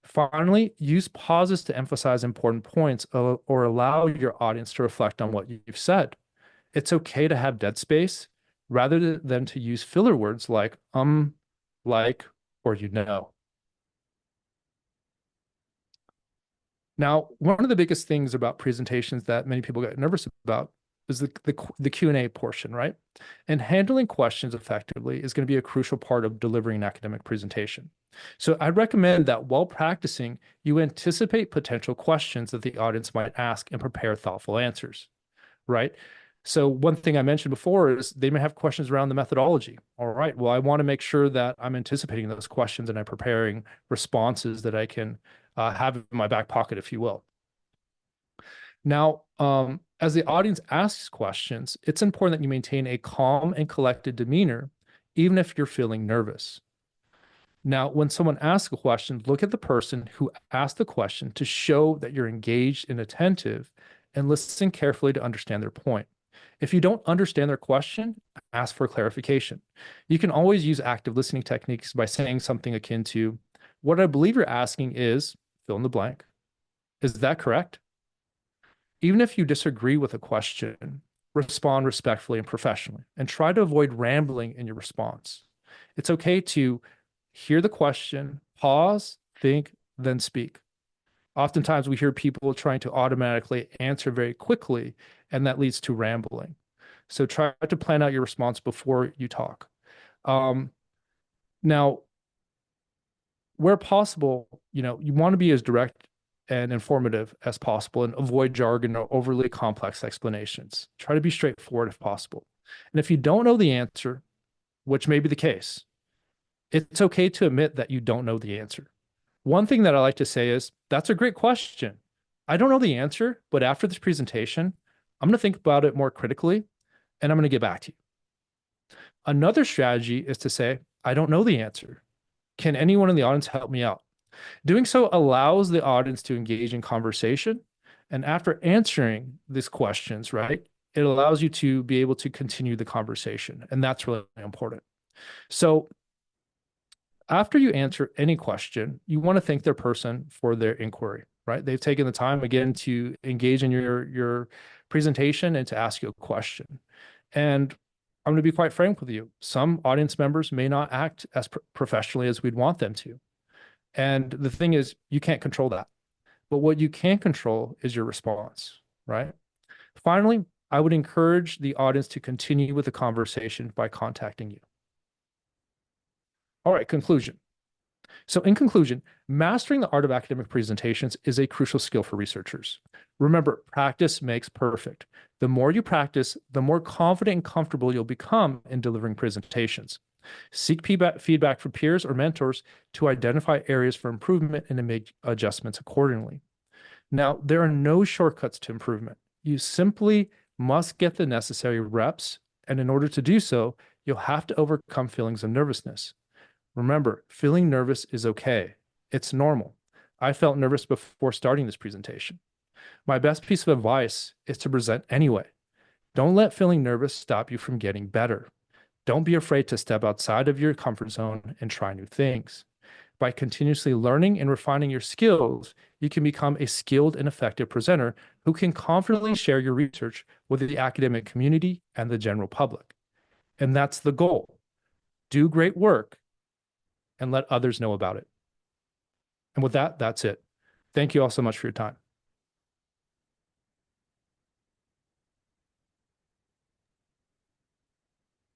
Finally, use pauses to emphasize important points or allow your audience to reflect on what you've said. It's okay to have dead space rather than to use filler words like like, or you know. Now, one of the biggest things about presentations that many people get nervous about is the Q&A portion, right? And handling questions effectively is going to be a crucial part of delivering an academic presentation. So I'd recommend that while practicing, you anticipate potential questions that the audience might ask and prepare thoughtful answers, right? So one thing I mentioned before is they may have questions around the methodology. All right, well, I want to make sure that I'm anticipating those questions and I'm preparing responses that I can have in my back pocket, if you will. Now, as the audience asks questions, it's important that you maintain a calm and collected demeanor, even if you're feeling nervous. Now, when someone asks a question, look at the person who asked the question to show that you're engaged and attentive and listen carefully to understand their point. If you don't understand their question, ask for clarification. You can always use active listening techniques by saying something akin to, what I believe you're asking is, fill in the blank. Is that correct? Even if you disagree with a question, respond respectfully and professionally, and try to avoid rambling in your response. It's okay to hear the question, pause, think, then speak. Oftentimes we hear people trying to automatically answer very quickly, and that leads to rambling. So try to plan out your response before you talk. Now, where possible, you want to be as direct and informative as possible and avoid jargon or overly complex explanations. Try to be straightforward if possible. And if you don't know the answer, which may be the case, it's okay to admit that you don't know the answer. One thing that I like to say is, that's a great question, I don't know the answer, but after this presentation, I'm going to think about it more critically and I'm going to get back to you. Another strategy is to say, I don't know the answer. Can anyone in the audience help me out? Doing so allows the audience to engage in conversation. And after answering these questions, right, it allows you to be able to continue the conversation. And that's really important. So after you answer any question, you want to thank their person for their inquiry, right? They've taken the time again to engage in your presentation and to ask you a question. And I'm going to be quite frank with you. Some audience members may not act as professionally as we'd want them to. And the thing is, you can't control that. But what you can control is your response, right? Finally, I would encourage the audience to continue with the conversation by contacting you. All right, conclusion. So in conclusion, mastering the art of academic presentations is a crucial skill for researchers. Remember, practice makes perfect. The more you practice, the more confident and comfortable you'll become in delivering presentations. Seek feedback from peers or mentors to identify areas for improvement and to make adjustments accordingly. Now, there are no shortcuts to improvement. You simply must get the necessary reps, and in order to do so, you'll have to overcome feelings of nervousness. Remember, feeling nervous is okay. It's normal. I felt nervous before starting this presentation. My best piece of advice is to present anyway. Don't let feeling nervous stop you from getting better. Don't be afraid to step outside of your comfort zone and try new things. By continuously learning and refining your skills, you can become a skilled and effective presenter who can confidently share your research with the academic community and the general public. And that's the goal. Do great work and let others know about it. And with that, that's it. Thank you all so much for your time.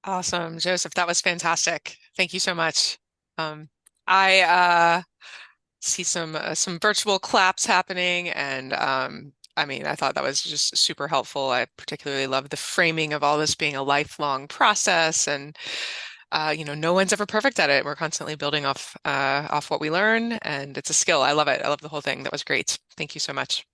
Awesome, Joseph. That was fantastic. Thank you so much. I see some virtual claps happening, and I mean, I thought that was just super helpful. I particularly love the framing of all this being a lifelong process, and no one's ever perfect at it. We're constantly building off what we learn, and it's a skill. I love it. I love the whole thing. That was great. Thank you so much.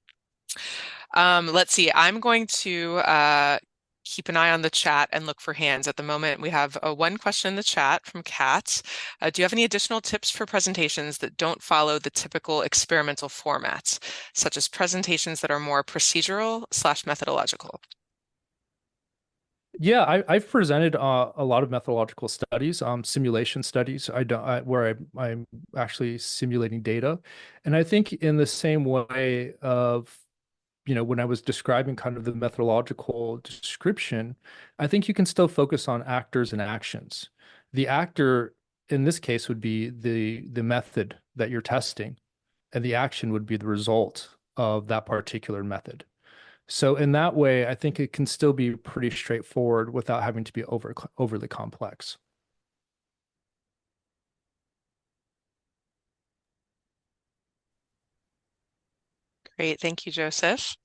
Let's see. I'm going to keep an eye on the chat and look for hands. At the moment, we have one question in the chat from Kat. Do you have any additional tips for presentations that don't follow the typical experimental formats, such as presentations that are more procedural/methodological? Yeah, I've presented a lot of methodological studies, simulation studies. Where I'm actually simulating data, and I think in the same way of when I was describing kind of the methodological description, I think you can still focus on actors and actions. The actor in this case would be the method that you're testing, and the action would be the result of that particular method. So in that way, I think it can still be pretty straightforward without having to be overly complex. Great. Thank you, Joseph.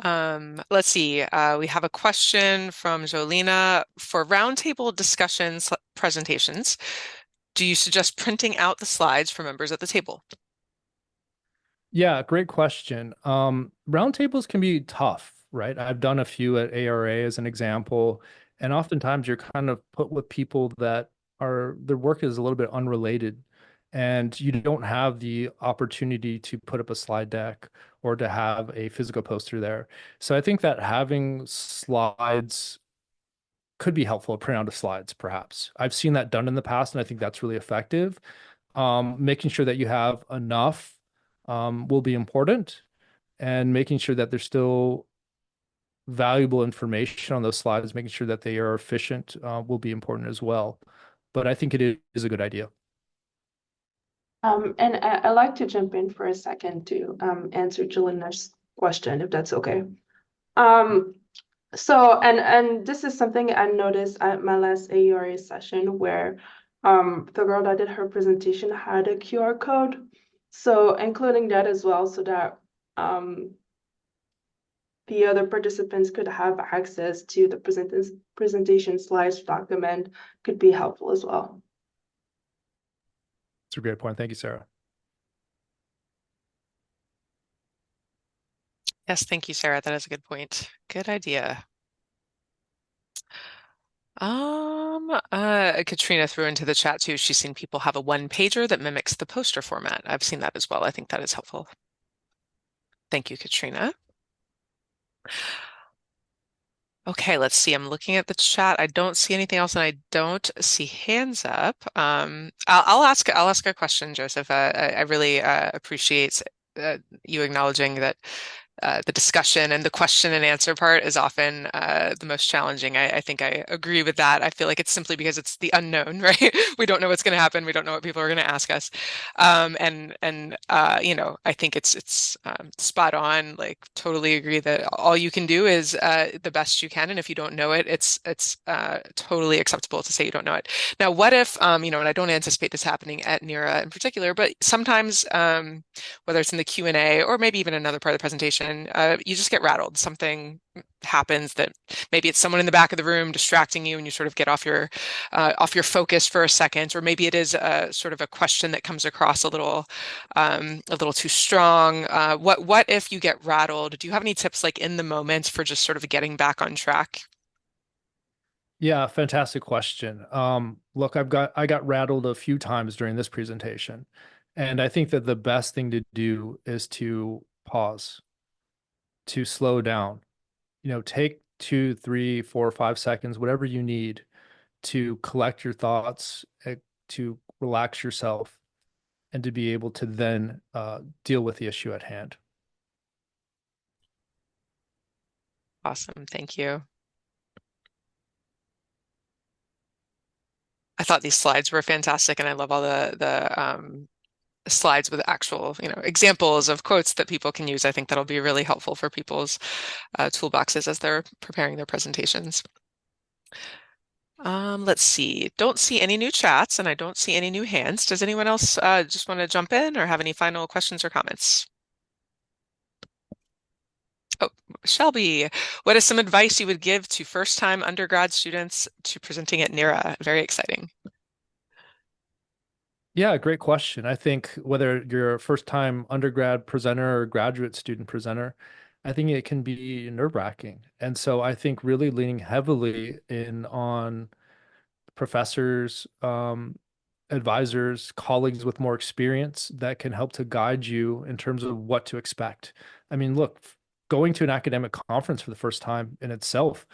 Let's see. We have a question from Jolina. For roundtable discussions presentations, do you suggest printing out the slides for members at the table? Yeah, great question. Roundtables can be tough, right? I've done a few at ARA as an example, and oftentimes you're kind of put with people that their work is a little bit unrelated, and you don't have the opportunity to put up a slide deck or to have a physical poster there. So I think that having slides could be helpful, a printout of slides, perhaps. I've seen that done in the past, and I think that's really effective. Making sure that you have enough will be important, and making sure that there's still valuable information on those slides, making sure that they are efficient will be important as well. But I think it is a good idea. And I'd like to jump in for a second to answer Jelena's question, if that's okay. So, and this is something I noticed at my last AURA session where the girl that did her presentation had a QR code. So including that as well, so that the other participants could have access to the presentation slides document could be helpful as well. It's a great point. Thank you, Sarah. Yes, thank you, Sarah. That is a good point. Good idea. Katrina threw into the chat too. She's seen people have a one pager that mimics the poster format. I've seen that as well. I think that is helpful. Thank you, Katrina. Okay, let's see. I'm looking at the chat. I don't see anything else, and I don't see hands up. I'll ask a question, Joseph. I really appreciate you acknowledging that the discussion and the question and answer part is often the most challenging. I think I agree with that. I feel like it's simply because it's the unknown, right? We don't know what's going to happen. We don't know what people are going to ask us. You know, I think it's spot on. Like, totally agree that all you can do is the best you can, and if you don't know it, it's totally acceptable to say you don't know it. Now, what if you know, and I don't anticipate this happening at NERA in particular, but sometimes whether it's in the Q&A or maybe even another part of the presentation, you just get rattled. Something happens that maybe it's someone in the back of the room distracting you and you sort of get off your focus for a second, or maybe it is a sort of a question that comes across a little too strong. What if you get rattled? Do you have any tips like in the moment for just sort of getting back on track? Yeah, fantastic question. Look, I got rattled a few times during this presentation, and I think that the best thing to do is to pause, to slow down. You know, take 2, 3, 4, 5 seconds, whatever you need to collect your thoughts, to relax yourself, and to be able to then deal with the issue at hand. Awesome, thank you. I thought these slides were fantastic, and I love all the slides with actual, you know, examples of quotes that people can use. I think that'll be really helpful for people's toolboxes as they're preparing their presentations. Let's see. Don't see any new chats, and I don't see any new hands. Does anyone else just want to jump in or have any final questions or comments? Oh, Shelby, what is some advice you would give to first-time undergrad students to presenting at NERA? Very exciting. Yeah, great question. I think whether you're a first-time undergrad presenter or graduate student presenter, I think it can be nerve-wracking. And so I think really leaning heavily in on professors, advisors, colleagues with more experience that can help to guide you in terms of what to expect. I mean, look, going to an academic conference for the first time in itself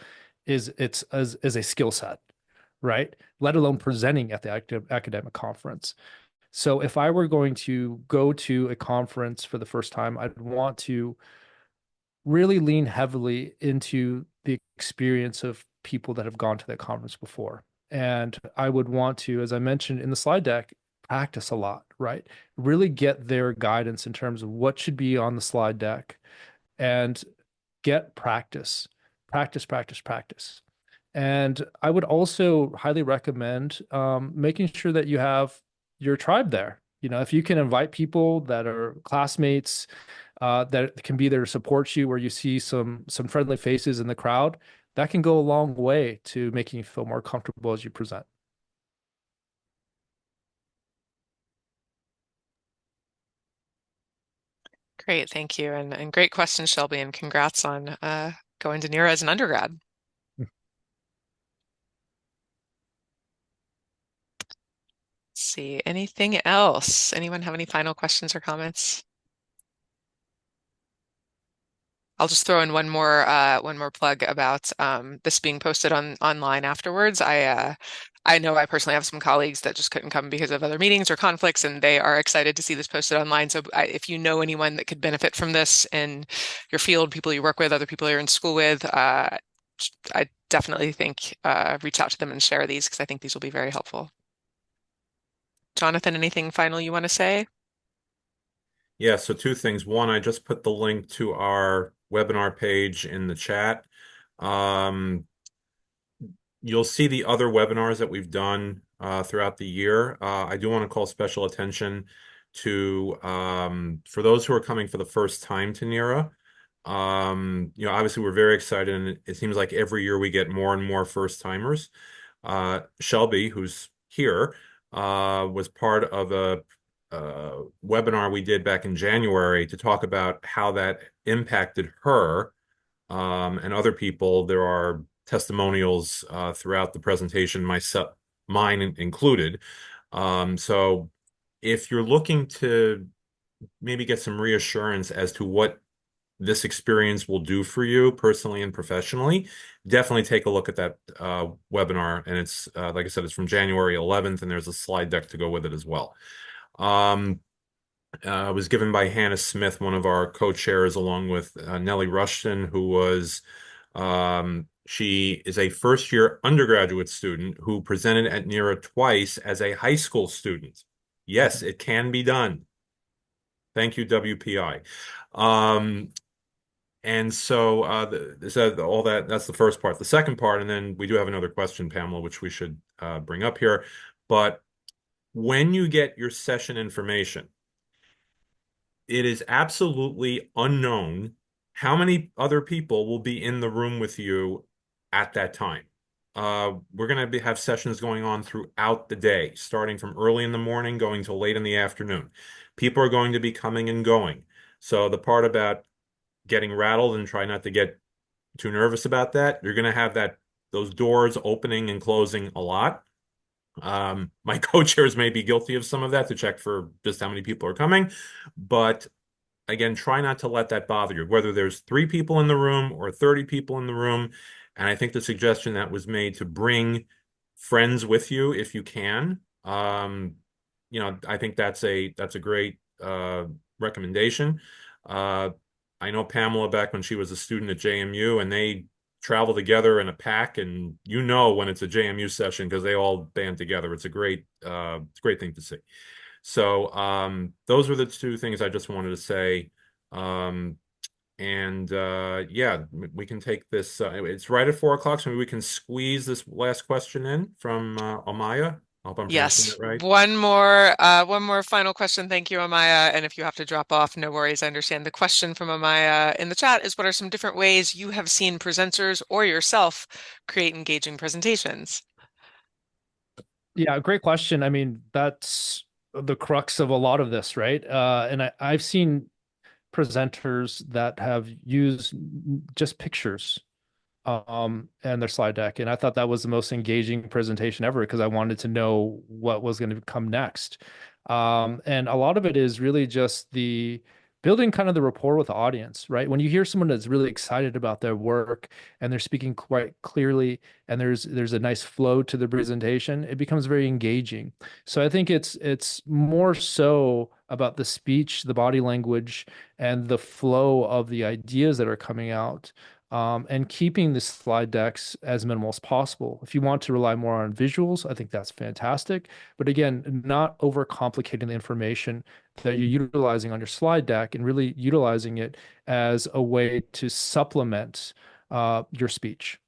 is a skill set, right? Let alone presenting at the academic conference. So if I were going to go to a conference for the first time, I'd want to really lean heavily into the experience of people that have gone to that conference before. And I would want to, as I mentioned in the slide deck, practice a lot, right? Really get their guidance in terms of what should be on the slide deck and get practice, practice, practice, practice. And I would also highly recommend making sure that you have your tribe there. You know, if you can invite people that are classmates, that can be there to support you, where you see some friendly faces in the crowd, that can go a long way to making you feel more comfortable as you present. Great, thank you. And great question, Shelby, and congrats on going to NERA as an undergrad. Let's see, anything else? Anyone have any final questions or comments? I'll just throw in one more plug about this being posted online afterwards. I know I personally have some colleagues that just couldn't come because of other meetings or conflicts, and they are excited to see this posted online. So if you know anyone that could benefit from this in your field, people you work with, other people you're in school with, I definitely think reach out to them and share these because I think these will be very helpful. Jonathan, anything final you want to say? Yeah, so two things. One, I just put the link to our webinar page in the chat. You'll see the other webinars that we've done throughout the year. I do want to call special attention to for those who are coming for the first time to NERA. You know, obviously we're very excited, and it seems like every year we get more and more first timers. Shelby, who's here, was part of webinar we did back in January to talk about how that impacted her and other people. There are testimonials throughout the presentation, mine included. So if you're looking to maybe get some reassurance as to what this experience will do for you personally and professionally, definitely take a look at that webinar. And it's, like I said, it's from January 11th, and there's a slide deck to go with it as well. Was given by Hannah Smith, one of our co-chairs, along with Nellie Rushton, who was, she is a first-year undergraduate student who presented at NERA twice as a high school student. Yes, it can be done. Thank you, WPI. And so all that's the first part. The second part, and then we do have another question, Pamela, which we should bring up here. But when you get your session information, it is absolutely unknown how many other people will be in the room with you at that time. We're going to have sessions going on throughout the day, starting from early in the morning, going till late in the afternoon. People are going to be coming and going. So the part about getting rattled and try not to get too nervous about that, you're going to have those doors opening and closing a lot. My co-chairs may be guilty of some of that to check for just how many people are coming, but again, try not to let that bother you, whether there's 3 people in the room or 30 people in the room. And I think the suggestion that was made to bring friends with you if you can, I think that's a great recommendation. I know Pamela back when she was a student at JMU, and they travel together in a pack, and when it's a JMU session because they all band together. It's a great thing to see. So those were the 2 things I just wanted to say. Yeah, we can take this. It's right at 4 o'clock, so maybe we can squeeze this last question in from Amaya. I hope I'm pronouncing Yes, that right. one more final question. Thank you, Amaya. And if you have to drop off, no worries. I understand. The question from Amaya in the chat is, what are some different ways you have seen presenters or yourself create engaging presentations? Yeah, great question. I mean, that's the crux of a lot of this, right? And I've seen presenters that have used just pictures and their slide deck. And I thought that was the most engaging presentation ever because I wanted to know what was going to come next. And a lot of it is really just the building kind of the rapport with the audience, right? When you hear someone that's really excited about their work and they're speaking quite clearly and there's a nice flow to the presentation, it becomes very engaging. So I think it's more so about the speech, the body language, and the flow of the ideas that are coming out, and keeping the slide decks as minimal as possible. If you want to rely more on visuals, I think that's fantastic. But again, not overcomplicating the information that you're utilizing on your slide deck and really utilizing it as a way to supplement your speech.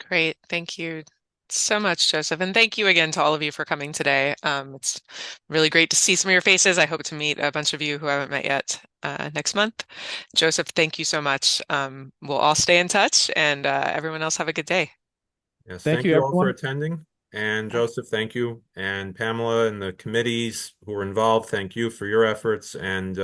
Great. Thank you so much, Joseph. And thank you again to all of you for coming today. It's really great to see some of your faces. I hope to meet a bunch of you who I haven't met yet next month. Joseph, thank you so much. We'll all stay in touch, and everyone else have a good day. Yes, Thank thank you, you all for everyone. attending. And Joseph, thank you. And Pamela and the committees who were involved, thank you for your efforts. And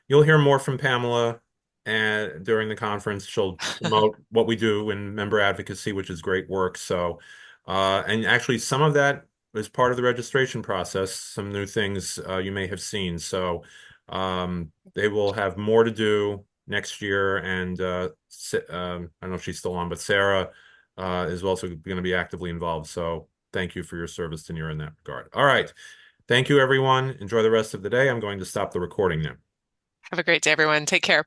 you'll hear more from Pamela during the conference. She'll promote what we do in member advocacy, which is great work. So, and actually some of that is part of the registration process, some new things you may have seen. So they will have more to do next year. And I don't know if she's still on, but Sarah is also going to be actively involved. So thank you for your service to NERA in that regard. All right. Thank you, everyone. Enjoy the rest of the day. I'm going to stop the recording now. Have a great day, everyone. Take care.